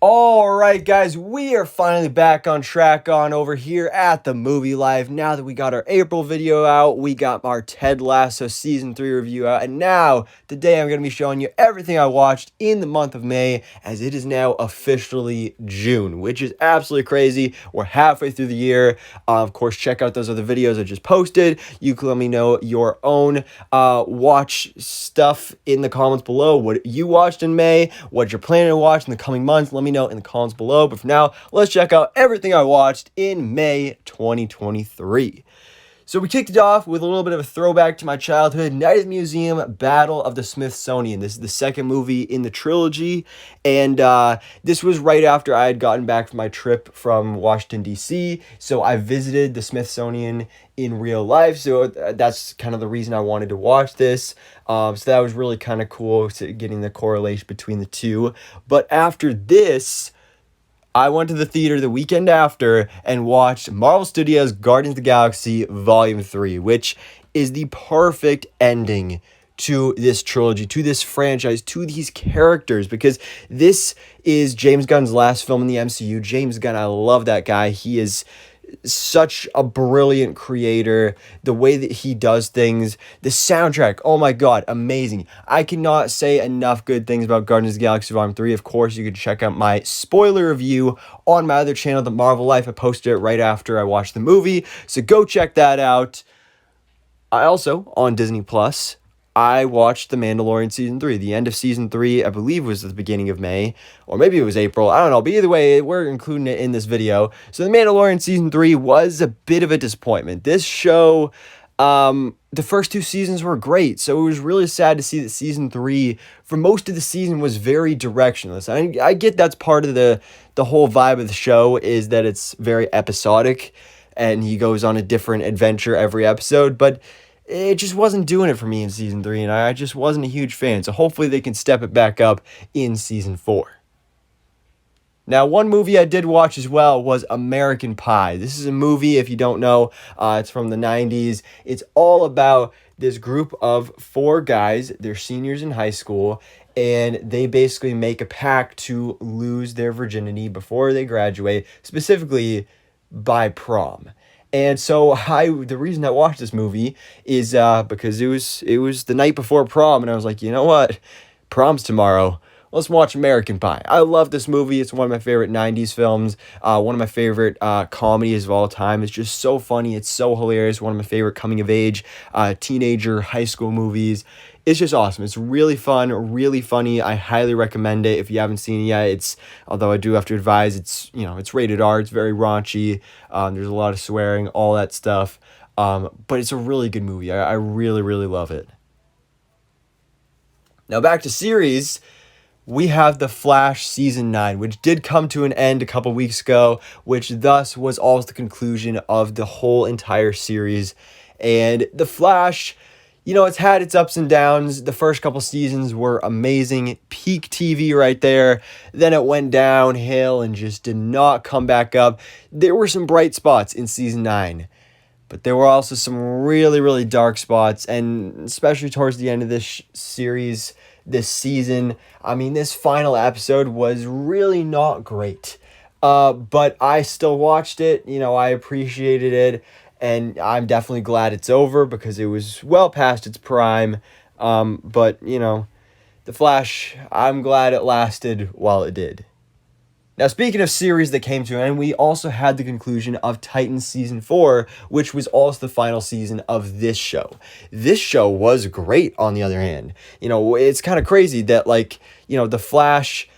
All right, guys, we are finally back on track on over here at the Movie Live. Now that we got our April video out, we got our Ted Lasso Season 3 review out, and now, today I'm going to be showing you everything I watched in the month of May, as it is now officially June, which is absolutely crazy. We're halfway through the year. Of course, check out those other videos I just posted. You can let me know your own watch stuff in the comments below. What you watched in May, what you're planning to watch in the coming months. Let me know in the comments below. But for now, let's check out everything I watched in May 2023. So we kicked it off with a little bit of a throwback to my childhood. Night at the Museum, Battle of the Smithsonian. This is the second movie in the trilogy, and this was right after I had gotten back from my trip from Washington, D.C., so I visited the Smithsonian in real life, so that's kind of the reason I wanted to watch this. So that was really kind of cool, getting the correlation between the two. But after this, I went to the theater the weekend after and watched Marvel Studios' Guardians of the Galaxy Volume 3, which is the perfect ending to this trilogy, to this franchise, to these characters, because this is James Gunn's last film in the MCU. James Gunn, I love that guy. He is such a brilliant creator. The way that he does things, the soundtrack, oh my god, amazing. I cannot say enough good things about Guardians of the Galaxy Volume 3. Of course, you can check out my spoiler review on my other channel, The Marvel Life. I posted it right after I watched the movie, so go check that out. I also, on Disney Plus, I watched The Mandalorian Season 3. The end of Season 3, I believe, was at the beginning of May, or maybe it was April. I don't know, but either way, we're including it in this video. So The Mandalorian Season 3 was a bit of a disappointment. This show, the first two seasons were great, so it was really sad to see that Season 3, for most of the season, was very directionless. I get that's part of the whole vibe of the show, is that it's very episodic, and he goes on a different adventure every episode, but it just wasn't doing it for me in Season 3, and I just wasn't a huge fan, so hopefully they can step it back up in Season 4. Now, one movie I did watch as well was American Pie. This is a movie, if you don't know, it's from the 90s. It's all about this group of four guys. They're seniors in high school, and they basically make a pact to lose their virginity before they graduate, specifically by prom. And so the reason I watched this movie is because it was the night before prom, and I was like, you know what, prom's tomorrow. Let's watch American Pie. I love this movie. It's one of my favorite 90s films. One of my favorite comedies of all time. It's just so funny. It's so hilarious. One of my favorite coming-of-age teenager high school movies. It's just awesome. It's really fun, really funny. I highly recommend it if you haven't seen it yet. Although I do have to advise, it's rated R. It's very raunchy. There's a lot of swearing, all that stuff. But it's a really good movie. I really, really love it. Now back to series. We have The Flash Season 9, which did come to an end a couple weeks ago, which thus was also the conclusion of the whole entire series. And The Flash, it's had its ups and downs. The first couple seasons were amazing, peak TV right there. Then it went downhill and just did not come back up. There were some bright spots in Season 9, but there were also some really, really dark spots, and especially towards the end of this series, this season. I mean, this final episode was really not great, but I still watched it. I appreciated it, and I'm definitely glad it's over because it was well past its prime. But The Flash, I'm glad it lasted while it did. Now, speaking of series that came to an end, we also had the conclusion of Titans Season 4, which was also the final season of this show. This show was great, on the other hand. It's kind of crazy that, The Flash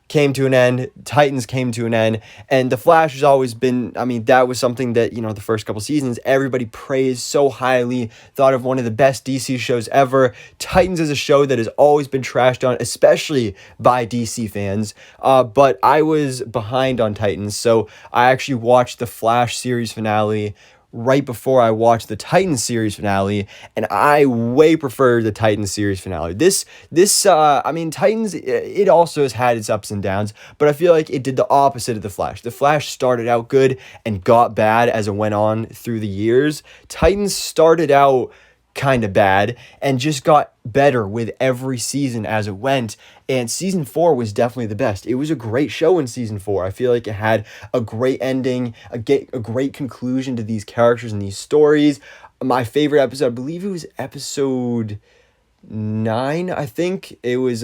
came to an end, Titans came to an end, and The Flash has always been, that was something that, the first couple seasons, everybody praised so highly, thought of one of the best DC shows ever. Titans is a show that has always been trashed on, especially by DC fans, but I was behind on Titans, so I actually watched the Flash series finale right before I watched the Titans series finale, and I way prefer the Titans series finale. Titans, it also has had its ups and downs, but I feel like it did the opposite of The Flash. The Flash started out good and got bad as it went on through the years. Titans started out kind of bad and just got better with every season as it went. And season 4 was definitely the best. It was a great show in season 4. I feel like it had a great ending, a great conclusion to these characters and these stories. My favorite episode, I believe it was episode 9, I think. It was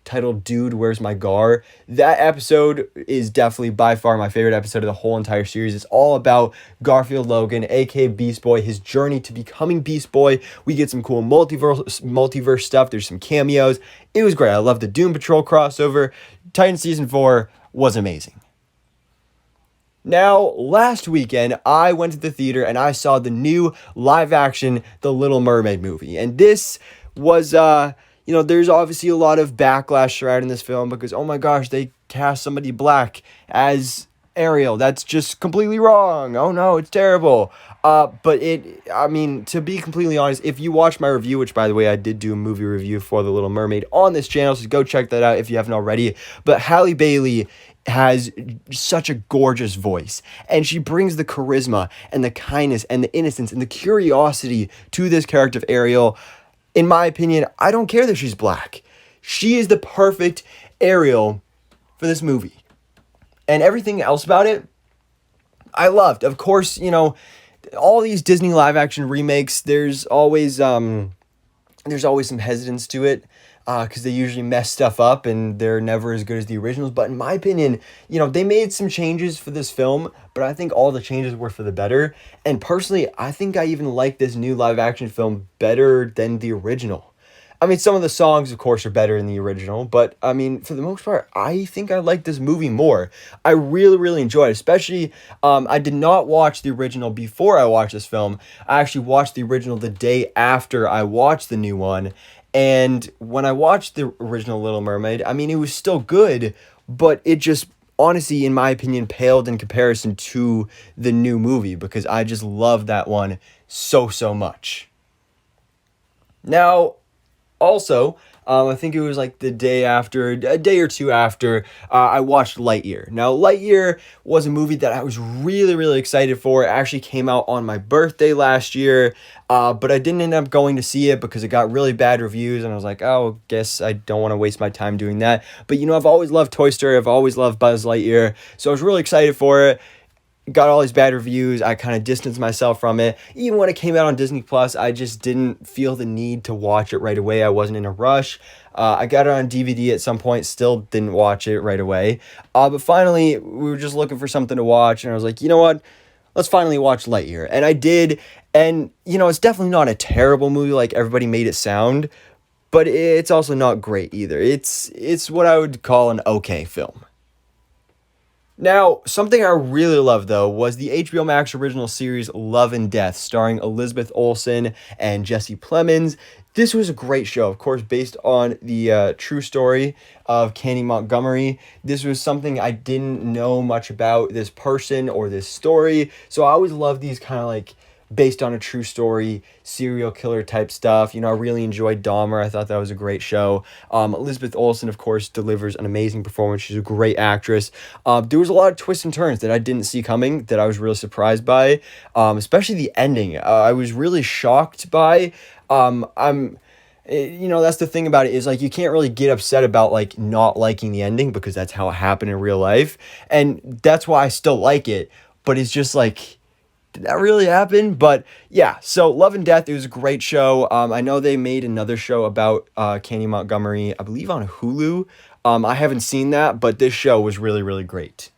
titled Dude, Where's My Gar? That episode is definitely by far my favorite episode of the whole entire series. It's all about Garfield Logan, aka Beast Boy, his journey to becoming Beast Boy. We get some cool multiverse stuff. There's some cameos. It was great. I love the Doom Patrol crossover. Titan Season 4 was amazing. Now, last weekend, I went to the theater and I saw the new live action The Little Mermaid movie. And this was, there's obviously a lot of backlash surrounding this film because, oh my gosh, they cast somebody black as Ariel. That's just completely wrong. Oh no, it's terrible. To be completely honest, if you watch my review, which by the way, I did do a movie review for The Little Mermaid on this channel, so go check that out if you haven't already. But Halle Bailey has such a gorgeous voice, and she brings the charisma and the kindness and the innocence and the curiosity to this character of Ariel. In my opinion, I don't care that she's black. She is the perfect Ariel for this movie. And everything else about it, I loved. Of course, all these Disney live action remakes, there's always some hesitance to it. Because they usually mess stuff up and they're never as good as the originals. But in my opinion, they made some changes for this film, but I think all the changes were for the better. And personally, I think I even like this new live action film better than the original. I mean, some of the songs, of course, are better than the original, but I mean, for the most part, I think I like this movie more. I really, really enjoyed it, especially, I did not watch the original before I watched this film. I actually watched the original the day after I watched the new one. And when I watched the original Little Mermaid, I mean, it was still good, but it just, honestly, in my opinion, paled in comparison to the new movie because I just loved that one so, so much. Now, also, I think it was like a day or two after, I watched Lightyear. Now, Lightyear was a movie that I was really, really excited for. It actually came out on my birthday last year, but I didn't end up going to see it because it got really bad reviews, and I was like, oh, guess I don't want to waste my time doing that. But, I've always loved Toy Story. I've always loved Buzz Lightyear, so I was really excited for it. Got all these bad reviews. I kind of distanced myself from it. Even when it came out on Disney Plus, I just didn't feel the need to watch it right away. I wasn't in a rush. I got it on DVD at some point, still didn't watch it right away. But finally, we were just looking for something to watch, and I was like, you know what? Let's finally watch Lightyear. And I did, and, it's definitely not a terrible movie like everybody made it sound, but it's also not great either. It's what I would call an okay film. Now, something I really loved, though, was the HBO Max original series Love and Death, starring Elizabeth Olsen and Jesse Plemons. This was a great show, of course, based on the true story of Candy Montgomery. This was something I didn't know much about this person or this story, so I always love these kind of like based on a true story, serial killer type stuff. I really enjoyed Dahmer. I thought that was a great show. Elizabeth Olsen, of course, delivers an amazing performance. She's a great actress. There was a lot of twists and turns that I didn't see coming that I was really surprised by, especially the ending. I was really shocked by. That's the thing about it is like you can't really get upset about like not liking the ending because that's how it happened in real life. And that's why I still like it. But it's just like, did that really happen? But yeah, so Love and Death, it was a great show. I know they made another show about Candy Montgomery, I believe on Hulu. I haven't seen that, but this show was really, really great.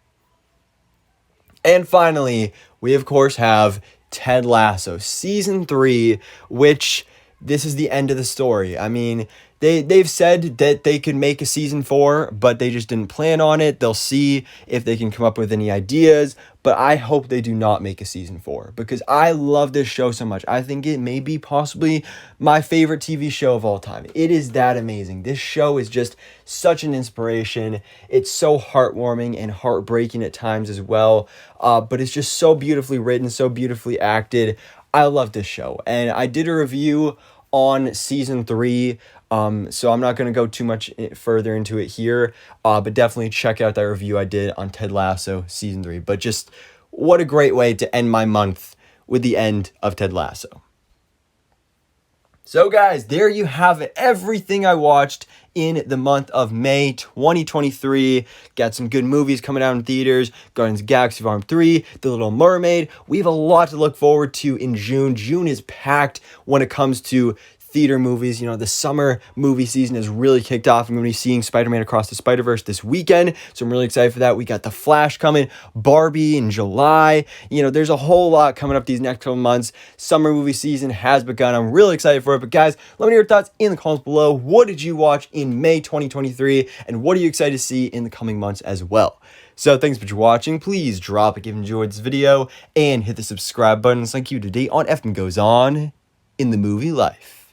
And finally, we of course have Ted Lasso Season 3, which this is the end of the story. I mean, they've said that they could make a season 4, but they just didn't plan on it. They'll see if they can come up with any ideas, but I hope they do not make a season 4 because I love this show so much. I think it may be possibly my favorite TV show of all time. It is that amazing. This show is just such an inspiration. It's so heartwarming and heartbreaking at times as well, but it's just so beautifully written, so beautifully acted. I love this show, and I did a review on season 3, so I'm not going to go too much further into it here, but definitely check out that review I did on Ted Lasso season 3. But just what a great way to end my month with the end of Ted Lasso. So guys, there you have it. Everything I watched in the month of May 2023. Got some good movies coming out in theaters. Guardians of the Galaxy Vol. 3, The Little Mermaid. We have a lot to look forward to in June. June is packed when it comes to theater movies. You know, the summer movie season has really kicked off. I'm going to be seeing Spider-Man Across the Spider-Verse this weekend, so I'm really excited for that. We got The Flash coming, Barbie in July. You know, there's a whole lot coming up these next couple months. Summer movie season has begun. I'm really excited for it. But guys, let me know your thoughts in the comments below. What did you watch in May 2023, and what are you excited to see in the coming months as well? So thanks for watching. Please drop a like if you enjoyed this video and hit the subscribe button. Thank you today on F and Goes On in the Movie Life.